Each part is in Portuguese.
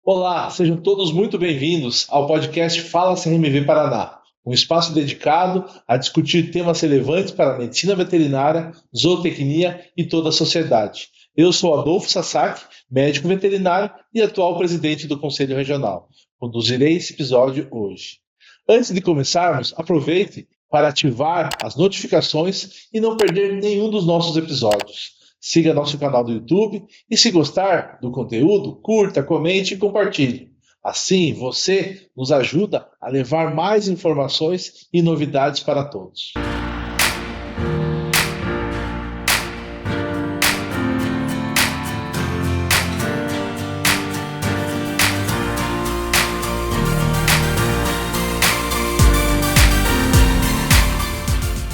Olá, sejam todos muito bem-vindos ao podcast Fala CRMV Paraná, um espaço dedicado a discutir temas relevantes para a medicina veterinária, zootecnia e toda a sociedade. Eu sou Adolfo Sasaki, médico veterinário e atual presidente do Conselho Regional. Conduzirei esse episódio hoje. Antes de começarmos, aproveite para ativar as notificações e não perder nenhum dos nossos episódios. Siga nosso canal do YouTube e, se gostar do conteúdo, curta, comente e compartilhe. Assim, você nos ajuda a levar mais informações e novidades para todos.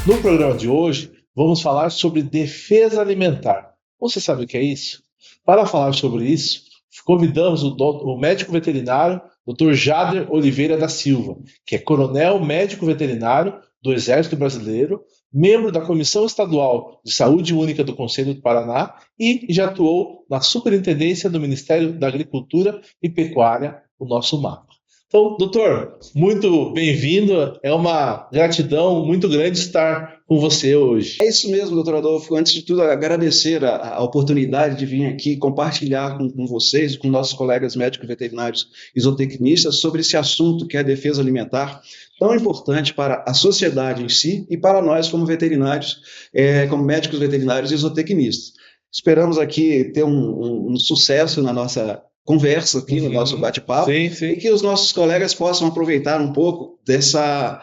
No programa de hoje, vamos falar sobre defesa alimentar. Você sabe o que é isso? Para falar sobre isso, convidamos o médico veterinário Dr. Jader Oliveira da Silva, que é coronel médico veterinário do Exército Brasileiro, membro da Comissão Estadual de Saúde Única do Conselho do Paraná e já atuou na Superintendência do Ministério da Agricultura e Pecuária, o nosso MAPA. Então, doutor, muito bem-vindo. É uma gratidão muito grande estar com você hoje. É isso mesmo, doutor Adolfo. Antes de tudo, agradecer a oportunidade de vir aqui compartilhar com vocês, com nossos colegas médicos veterinários e zootecnistas sobre esse assunto que é a defesa alimentar, tão importante para a sociedade em si e para nós como veterinários, como médicos veterinários e zootecnistas. Esperamos aqui ter um sucesso na nossa conversa aqui, no nosso bate-papo, e que os nossos colegas possam aproveitar um pouco dessa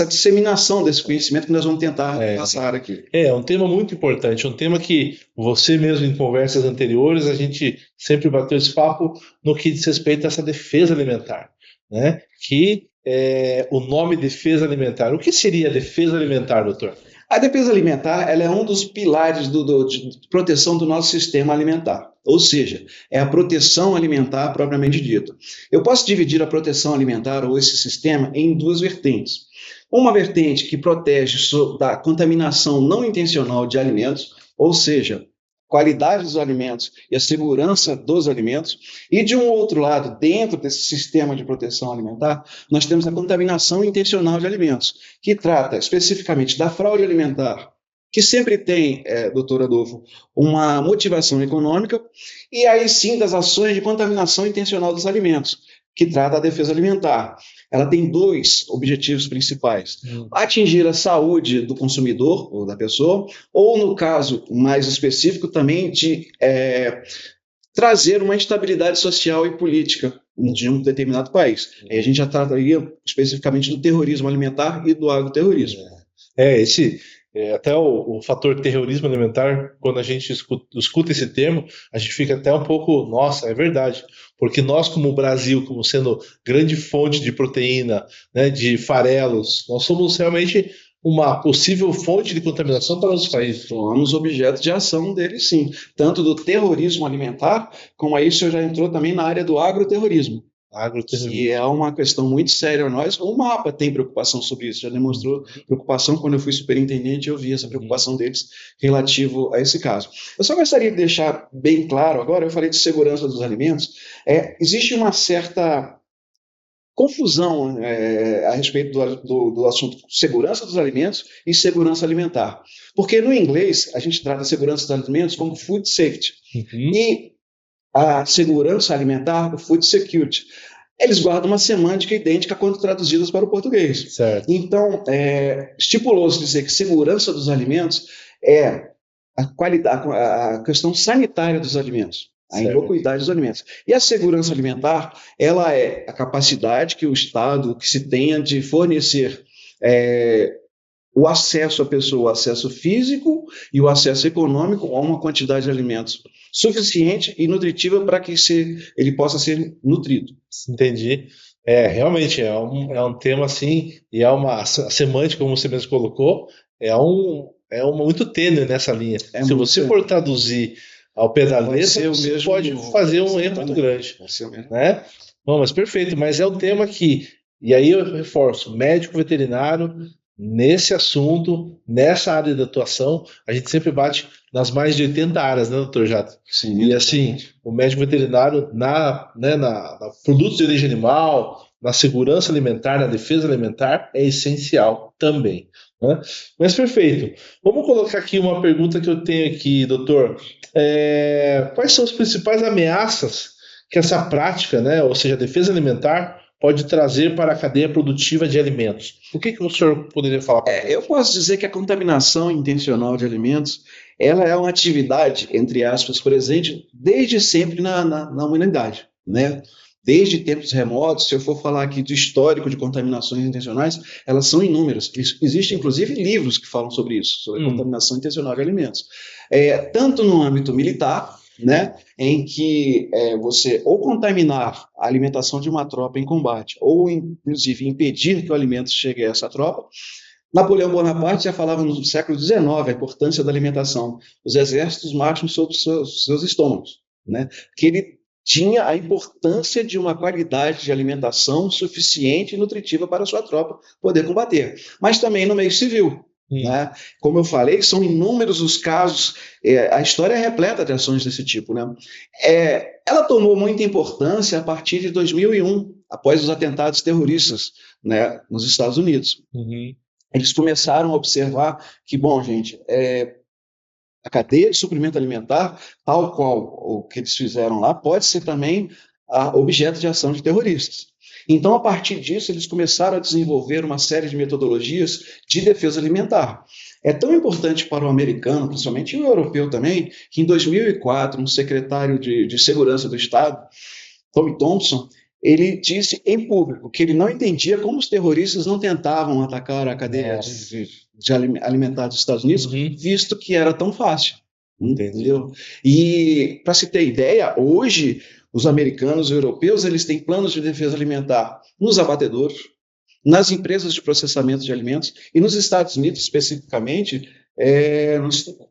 disseminação desse conhecimento que nós vamos tentar passar aqui. É um tema muito importante, um tema que você mesmo em conversas anteriores, a gente sempre bateu esse papo no que diz respeito a essa defesa alimentar, né? Que é o nome defesa alimentar. O que seria a defesa alimentar, doutor? A defesa alimentar ela é um dos pilares de proteção do nosso sistema alimentar, ou seja, é a proteção alimentar propriamente dita. Eu posso dividir a proteção alimentar ou esse sistema em duas vertentes. Uma vertente que protege da contaminação não intencional de alimentos, ou seja, qualidade dos alimentos e a segurança dos alimentos, e de um outro lado, dentro desse sistema de proteção alimentar, nós temos a contaminação intencional de alimentos, que trata especificamente da fraude alimentar, que sempre tem, doutor Adolfo, uma motivação econômica, e aí sim das ações de contaminação intencional dos alimentos, que trata a defesa alimentar. Ela tem dois objetivos principais: atingir a saúde do consumidor ou da pessoa, ou no caso mais específico também de trazer uma estabilidade social e política de um determinado país. Aí a gente já trataria especificamente do terrorismo alimentar e do agroterrorismo. Até o fator terrorismo alimentar, quando a gente escuta esse termo, a gente fica até um pouco, nossa, é verdade, porque nós como Brasil, como sendo grande fonte de proteína, né, de farelos, nós somos realmente uma possível fonte de contaminação para os países. Somos objeto de ação deles, sim, tanto do terrorismo alimentar, como aí o senhor já entrou também na área do agroterrorismo. Que é uma questão muito séria a nós. O MAPA tem preocupação sobre isso, já demonstrou preocupação. Quando eu fui superintendente, eu vi essa preocupação deles relativo a esse caso. Eu só gostaria de deixar bem claro, agora eu falei de segurança dos alimentos, existe uma certa confusão a respeito do assunto segurança dos alimentos e segurança alimentar, porque no inglês a gente trata a segurança dos alimentos como food safety, e a segurança alimentar, o food security. Eles guardam uma semântica idêntica quando traduzidas para o português. Certo. Então, estipulou-se dizer que segurança dos alimentos é a qualidade, a questão sanitária dos alimentos, a inocuidade dos alimentos. E a segurança alimentar, ela é a capacidade que o Estado que se tenha de fornecer o acesso à pessoa, o acesso físico e o acesso econômico a uma quantidade de alimentos suficiente e nutritiva para que ele possa ser nutrido. Entendi. Realmente é um tema assim, e é uma semântica, como você mesmo colocou, é uma muito tênue nessa linha. Se você for traduzir ao pé da letra, você pode fazer um erro muito grande. Né? Bom, mas perfeito, mas é um tema que, e aí eu reforço, médico veterinário, nesse assunto, nessa área de atuação, a gente sempre bate nas mais de 80 áreas, né, doutor Jato? Sim, E assim, o médico veterinário na produtos de origem animal, na segurança alimentar, na defesa alimentar, é essencial também, né? Mas perfeito. Vamos colocar aqui uma pergunta que eu tenho aqui, doutor. Quais são as principais ameaças que essa prática, né, ou seja, a defesa alimentar, pode trazer para a cadeia produtiva de alimentos? O que o senhor poderia falar para a gente? eu posso dizer que a contaminação intencional de alimentos, ela é uma atividade, entre aspas, presente desde sempre na humanidade, né? Desde tempos remotos, se eu for falar aqui do histórico de contaminações intencionais, elas são inúmeras. Existem, inclusive, livros que falam sobre isso, sobre a contaminação intencional de alimentos. Tanto no âmbito militar, né, em que você ou contaminar a alimentação de uma tropa em combate, ou inclusive impedir que o alimento chegue a essa tropa. Napoleão Bonaparte já falava no século XIX a importância da alimentação. Os exércitos marcham sobre seus estômagos, né? Que ele tinha a importância de uma qualidade de alimentação suficiente e nutritiva para a sua tropa poder combater. Mas também no meio civil, né? Como eu falei, são inúmeros os casos, a história é repleta de ações desse tipo, né? Ela tomou muita importância a partir de 2001, após os atentados terroristas, né, nos Estados Unidos. Eles começaram a observar que, bom, gente, a cadeia de suprimento alimentar, tal qual o que eles fizeram lá, pode ser também objeto de ação de terroristas. Então, a partir disso, eles começaram a desenvolver uma série de metodologias de defesa alimentar. É tão importante para o americano, principalmente e o europeu também, que em 2004, um secretário de Segurança do Estado, Tommy Thompson, ele disse em público que ele não entendia como os terroristas não tentavam atacar a cadeia de alimentar dos Estados Unidos, visto que era tão fácil. Entendeu? E, para se ter ideia, hoje os americanos e europeus eles têm planos de defesa alimentar nos abatedouros, nas empresas de processamento de alimentos e nos Estados Unidos especificamente,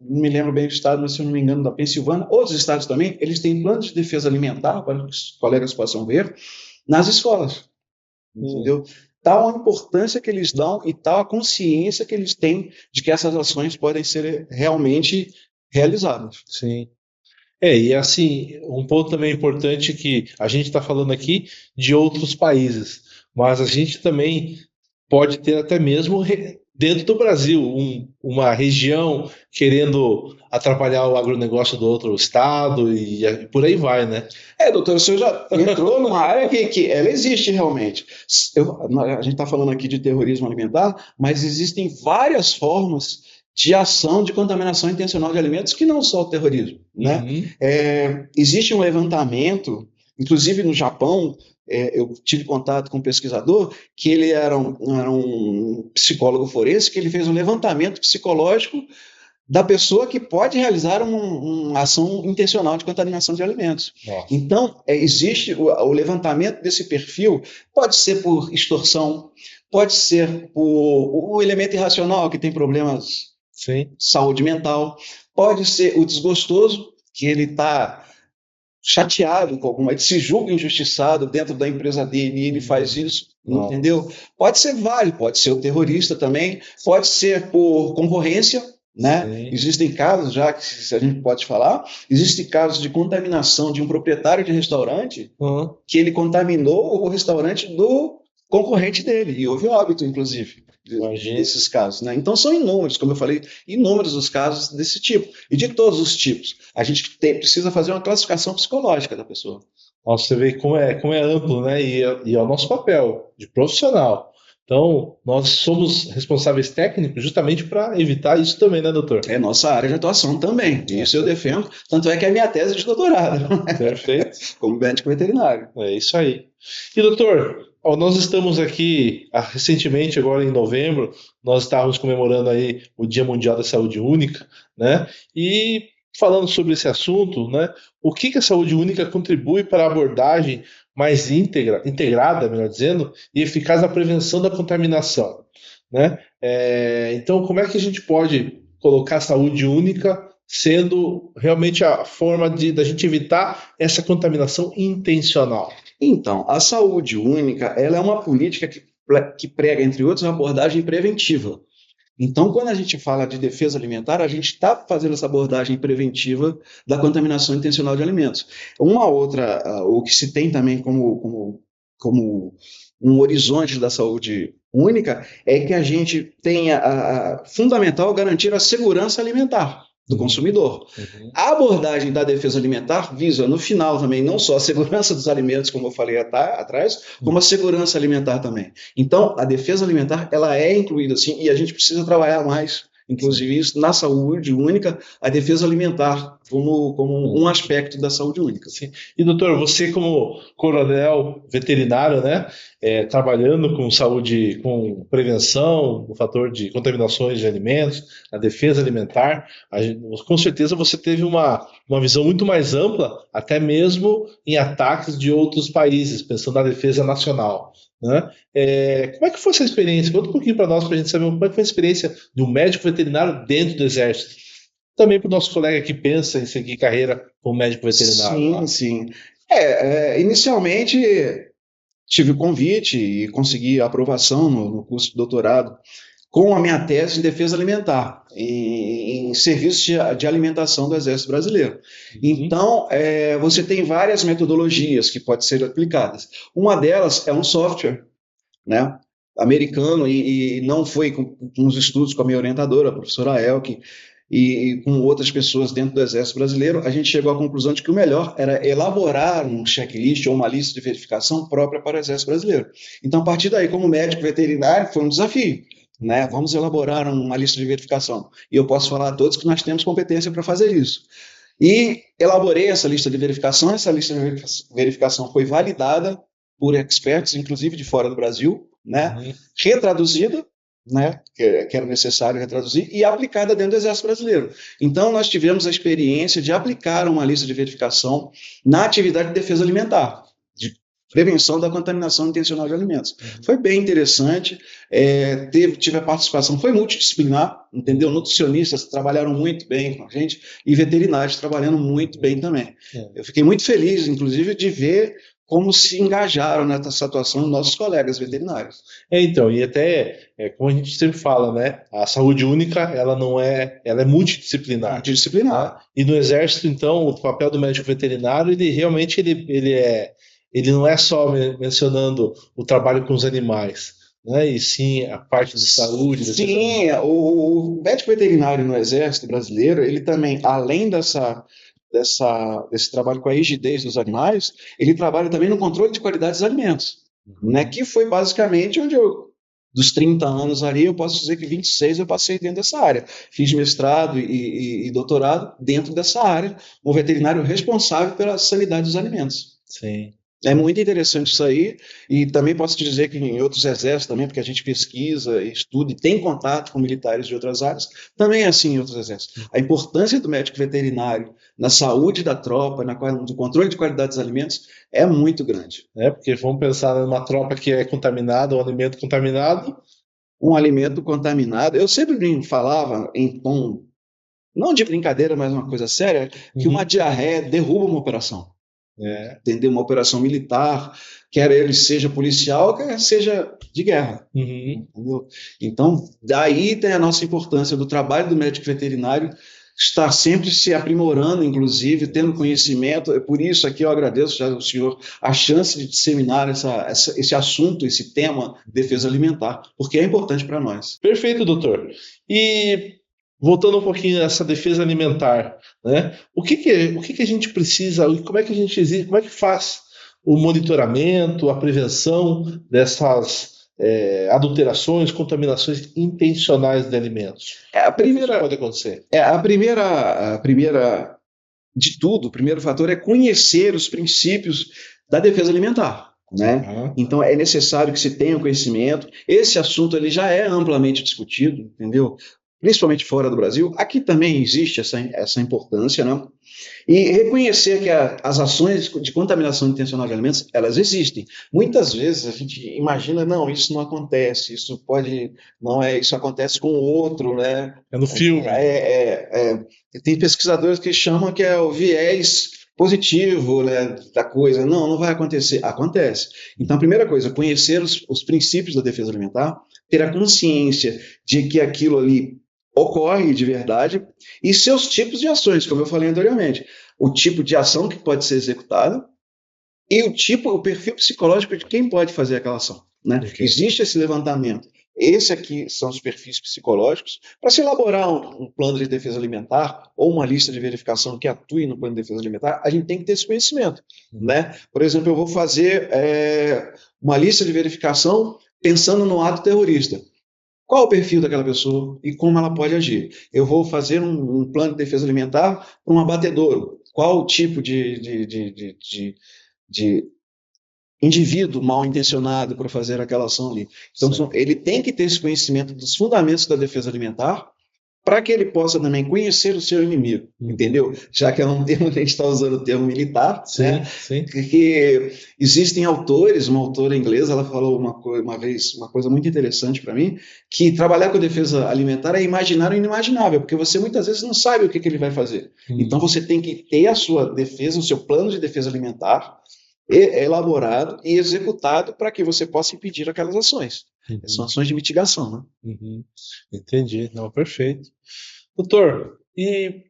não me lembro bem do estado, mas se eu não me engano da Pensilvânia, outros estados também, eles têm planos de defesa alimentar, para que os colegas possam ver, nas escolas. Entendeu? Tal a importância que eles dão e tal a consciência que eles têm de que essas ações podem ser realmente realizadas. Sim. E assim, um ponto também importante que a gente está falando aqui de outros países, mas a gente também pode ter até mesmo dentro do Brasil uma região querendo atrapalhar o agronegócio do outro estado e por aí vai, né? Doutor, o senhor já entrou numa área que ela existe realmente. A gente está falando aqui de terrorismo alimentar, mas existem várias formas de ação de contaminação intencional de alimentos que não só o terrorismo, né? Existe um levantamento, inclusive no Japão, eu tive contato com um pesquisador que ele era um psicólogo forense, que ele fez um levantamento psicológico da pessoa que pode realizar uma ação intencional de contaminação de alimentos. Nossa. Então, existe o levantamento desse perfil, pode ser por extorsão, pode ser por o elemento irracional que tem problemas de saúde mental, pode ser o desgostoso, que ele está chateado com alguma, ele se julga injustiçado dentro da empresa dele e ele faz isso, entendeu? Pode ser válido, pode ser o terrorista também, pode ser por concorrência, né? Existem casos já que se a gente pode falar, existem casos de contaminação de um proprietário de restaurante que ele contaminou o restaurante do concorrente dele e houve óbito, inclusive. Desses casos, né? Então são inúmeros, como eu falei, inúmeros os casos desse tipo e de todos os tipos. A gente precisa fazer uma classificação psicológica da pessoa. Nossa, você vê como é amplo, né? E é o nosso papel de profissional. Então, nós somos responsáveis técnicos justamente para evitar isso também, né, doutor? É nossa área de atuação também. Isso eu defendo. Tanto é que é a minha tese de doutorado. Perfeito. Como médico veterinário. É isso aí. E, doutor, nós estamos aqui, recentemente, agora em novembro, nós estávamos comemorando aí o Dia Mundial da Saúde Única, né? E falando sobre esse assunto, né? O que a saúde única contribui para a abordagem mais integrada, melhor dizendo, e eficaz na prevenção da contaminação, né? Então, como é que a gente pode colocar a saúde única sendo realmente a forma da gente evitar essa contaminação intencional? Então, a saúde única, ela é uma política que que prega, entre outros, uma abordagem preventiva. Então, quando a gente fala de defesa alimentar, a gente está fazendo essa abordagem preventiva da contaminação intencional de alimentos. Uma outra, o que se tem também como um horizonte da saúde única, é que a gente tenha fundamental garantir a segurança alimentar do consumidor. Uhum. A abordagem da defesa alimentar visa, no final também, não só a segurança dos alimentos, como eu falei atrás, como a segurança alimentar também. Então, a defesa alimentar, ela é incluída assim, e a gente precisa trabalhar mais, inclusive isso, na saúde única, a defesa alimentar como um aspecto da saúde única. Sim. E, doutor, você como coronel veterinário, né, trabalhando com saúde, com prevenção, o fator de contaminações de alimentos, a defesa alimentar, com certeza você teve uma visão muito mais ampla, até mesmo em ataques de outros países, pensando na defesa nacional, né? Como é que foi essa experiência? Conta um pouquinho para nós, para a gente saber como é que foi a experiência de um médico veterinário dentro do Exército. Também para o nosso colega que pensa em seguir carreira como médico veterinário. Sim, Tá? sim. Inicialmente tive o convite e consegui a aprovação no curso de doutorado com a minha tese em defesa alimentar, em serviços de alimentação do Exército Brasileiro. Então, você tem várias metodologias que podem ser aplicadas. Uma delas é um software, né, americano, e não foi com os estudos com a minha orientadora, a professora Elke, e com outras pessoas dentro do Exército Brasileiro, a gente chegou à conclusão de que o melhor era elaborar um checklist ou uma lista de verificação própria para o Exército Brasileiro. Então, a partir daí, como médico veterinário, foi um desafio, né? Vamos elaborar uma lista de verificação. E eu posso falar a todos que nós temos competência para fazer isso. E elaborei essa lista de verificação. Essa lista de verificação foi validada por experts, inclusive de fora do Brasil, né? Retraduzida, né, que era necessário retraduzir, e aplicada dentro do Exército Brasileiro. Então, nós tivemos a experiência de aplicar uma lista de verificação na atividade de defesa alimentar, de prevenção da contaminação intencional de alimentos. Foi bem interessante, tive a participação, foi multidisciplinar, entendeu? Nutricionistas trabalharam muito bem com a gente, e veterinários trabalhando muito bem também. Eu fiquei muito feliz, inclusive, de ver como se engajaram nessa atuação nossos colegas veterinários. Então, e até, como a gente sempre fala, né, a saúde única, ela é multidisciplinar. Multidisciplinar. Tá? E no Exército, então, o papel do médico veterinário, ele realmente ele não é só mencionando o trabalho com os animais, né, e sim a parte de saúde. Sim, o médico veterinário no Exército Brasileiro, ele também, além desse trabalho com a rigidez dos animais, ele trabalha também no controle de qualidade dos alimentos, né? Que foi basicamente onde dos 30 anos ali, eu posso dizer que 26 eu passei dentro dessa área. Fiz mestrado e doutorado dentro dessa área, um veterinário responsável pela sanidade dos alimentos. Sim. É muito interessante isso aí, e também posso te dizer que em outros exércitos também, porque a gente pesquisa, estuda e tem contato com militares de outras áreas, também é assim em outros exércitos. A importância do médico veterinário na saúde da tropa, no controle de qualidade dos alimentos, é muito grande. Porque vamos pensar numa tropa que é contaminada, um alimento contaminado. Um alimento contaminado, eu sempre falava em tom, não de brincadeira, mas uma coisa séria, que uma diarreia derruba uma operação. Entender uma operação militar, quer ele seja policial, quer seja de guerra. Entendeu? Então, daí tem a nossa importância do trabalho do médico veterinário, estar sempre se aprimorando, inclusive, tendo conhecimento. É por isso aqui eu agradeço já ao senhor a chance de disseminar esse assunto, esse tema, defesa alimentar, porque é importante para nós. Perfeito, doutor. E voltando um pouquinho nessa defesa alimentar, né? O que a gente precisa, como é que a gente exige, como é que faz o monitoramento, a prevenção dessas adulterações, contaminações intencionais de alimentos? A primeira Isso pode acontecer. A primeira de tudo, o primeiro fator é conhecer os princípios da defesa alimentar. Né? Então é necessário que se tenha o conhecimento. Esse assunto ele já é amplamente discutido, entendeu? Principalmente fora do Brasil. Aqui também existe essa importância, né? E reconhecer que as ações de contaminação intencional de alimentos, elas existem. Muitas vezes a gente imagina, não, isso não acontece, isso acontece com o outro, né? É no filme. Tem pesquisadores que chamam que é o viés positivo, né, da coisa. Não, não vai acontecer. Acontece. Então, a primeira coisa, conhecer os princípios da defesa alimentar, ter a consciência de que aquilo ali ocorre de verdade e seus tipos de ações, como eu falei anteriormente. O tipo de ação que pode ser executada e o perfil psicológico de quem pode fazer aquela ação. Né? Ok. Existe esse levantamento. Esse aqui são os perfis psicológicos. Para se elaborar um plano de defesa alimentar ou uma lista de verificação que atue no plano de defesa alimentar, a gente tem que ter esse conhecimento. Né? Por exemplo, eu vou fazer uma lista de verificação pensando no ato terrorista. Qual o perfil daquela pessoa e como ela pode agir? Eu vou fazer um plano de defesa alimentar para um abatedouro. Qual o tipo de indivíduo mal intencionado para fazer aquela ação ali? Então, ele tem que ter esse conhecimento dos fundamentos da defesa alimentar para que ele possa também conhecer o seu inimigo, entendeu? Já que é um termo que a gente está usando o termo militar, Sim, né? sim. Que existem autores, uma autora inglesa, ela falou uma vez uma coisa muito interessante para mim, que trabalhar com defesa alimentar é imaginar o inimaginável, porque você muitas vezes não sabe o que ele vai fazer. Então você tem que ter a sua defesa, o seu plano de defesa alimentar elaborado e executado para que você possa impedir aquelas ações. São ações de mitigação, né? Entendi. Não, perfeito. Doutor, e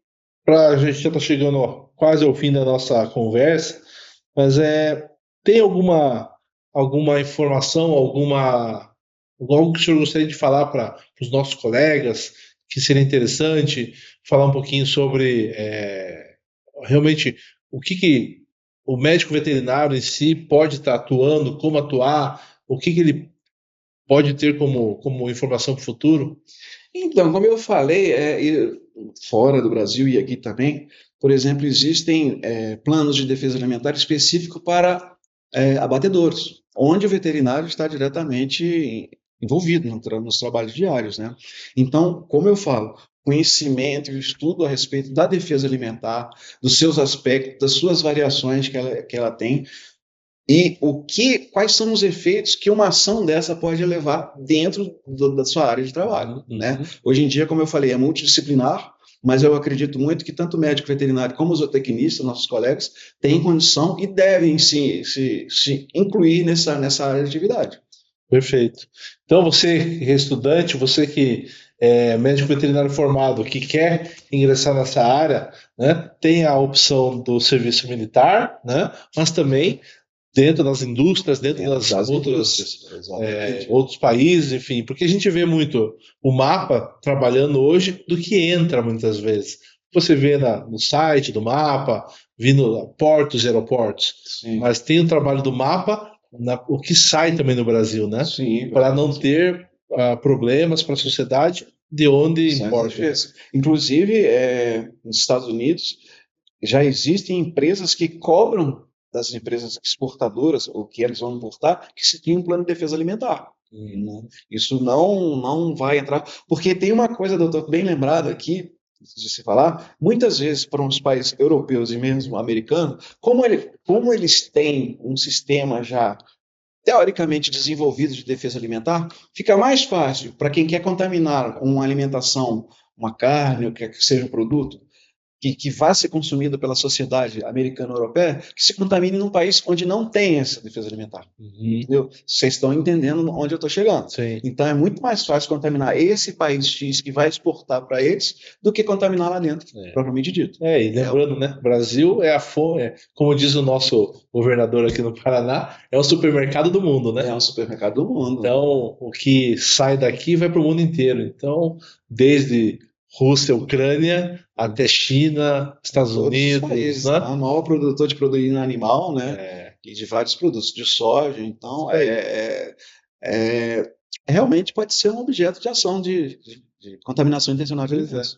a gente já está chegando quase ao fim da nossa conversa, mas tem alguma informação, algo que o senhor gostaria de falar para os nossos colegas, que seria interessante falar um pouquinho sobre realmente o que o médico veterinário em si pode estar atuando, como atuar, o que ele pode ter como informação para o futuro? Então, como eu falei, fora do Brasil e aqui também, por exemplo, existem planos de defesa alimentar específicos para abatedouros, onde o veterinário está diretamente envolvido nos trabalhos diários, né? Então, como eu falo, conhecimento e estudo a respeito da defesa alimentar, dos seus aspectos, das suas variações que ela tem, e quais são os efeitos que uma ação dessa pode levar dentro da sua área de trabalho, né? Hoje em dia, como eu falei, é multidisciplinar, mas eu acredito muito que tanto o médico veterinário como os zootecnistas, nossos colegas, têm condição e devem se incluir nessa área de atividade. Perfeito. Então, você que é estudante, você que é médico veterinário formado, que quer ingressar nessa área, né, tem a opção do serviço militar, né, mas também dentro das indústrias, dentro das outros países, enfim, porque a gente vê muito o mapa trabalhando hoje do que entra muitas vezes. Você vê no site do mapa, vindo portos e aeroportos, Sim. mas tem o trabalho do mapa, o que sai também no Brasil, né? Sim, para não ter problemas para a sociedade de onde importa. Inclusive, nos Estados Unidos, já existem empresas que cobram das empresas exportadoras, ou que eles vão importar, que se tem um plano de defesa alimentar. Isso não vai entrar, porque tem uma coisa, doutor, bem lembrado aqui, de se falar, muitas vezes para os países europeus e mesmo americanos, como eles têm um sistema já teoricamente desenvolvido de defesa alimentar, fica mais fácil para quem quer contaminar uma alimentação, uma carne, ou quer que seja um produto, que vá ser consumido pela sociedade americana ou europeia, que se contamine num país onde não tem essa defesa alimentar. Entendeu? Vocês estão entendendo onde eu estou chegando. Sim. Então é muito mais fácil contaminar esse país X que vai exportar para eles do que contaminar lá dentro, propriamente dito. E lembrando, né, Brasil é a fome, como diz o nosso governador aqui no Paraná, é o supermercado do mundo, né? É o supermercado do mundo. Então, o que sai daqui vai para o mundo inteiro. Então, desde Rússia, Ucrânia, até China, Estados Unidos. Países, né? O maior produtor de proteína animal, né? E de vários produtos, de soja. Então, realmente pode ser um objeto de ação de contaminação intencional de alimentos.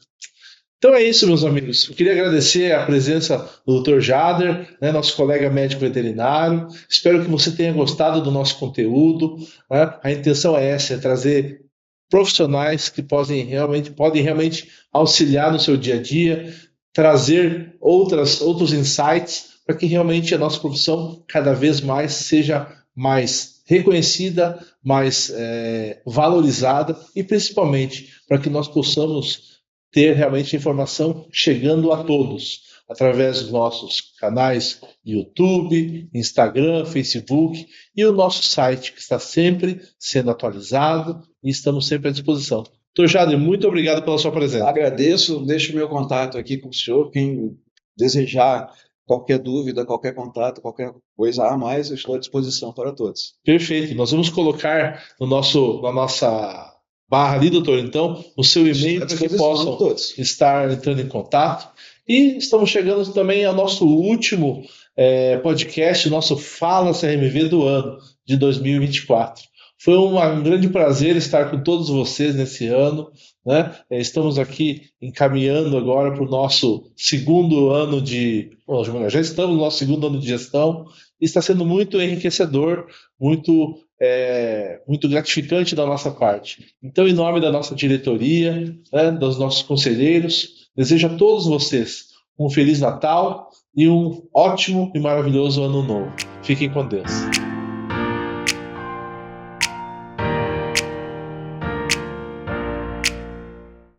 Então é isso, meus amigos. Eu queria agradecer a presença do Dr. Jader, né, nosso colega médico veterinário. Espero que você tenha gostado do nosso conteúdo. Né? A intenção é essa, é trazer profissionais que podem realmente auxiliar no seu dia a dia, trazer outros insights para que realmente a nossa profissão cada vez mais seja mais reconhecida, mais valorizada e principalmente para que nós possamos ter realmente informação chegando a todos. através dos nossos canais YouTube, Instagram, Facebook e o nosso site, que está sempre sendo atualizado e estamos sempre à disposição. Dr. Jader, muito obrigado pela sua presença. Agradeço, deixo o meu contato aqui com o senhor. Quem desejar qualquer dúvida, qualquer contato, qualquer coisa a mais, eu estou à disposição para todos. Perfeito. Nós vamos colocar na nossa barra ali, doutor, então, o seu e-mail para que possam estar entrando em contato. E estamos chegando também ao nosso último podcast, o nosso Fala CRMV do ano de 2024. Foi um grande prazer estar com todos vocês nesse ano, né? Estamos aqui encaminhando agora para o nosso segundo ano já estamos no nosso segundo ano de gestão, e está sendo muito enriquecedor, muito gratificante da nossa parte. Então, em nome da nossa diretoria, né, dos nossos conselheiros, desejo a todos vocês um Feliz Natal e um ótimo e maravilhoso Ano Novo. Fiquem com Deus.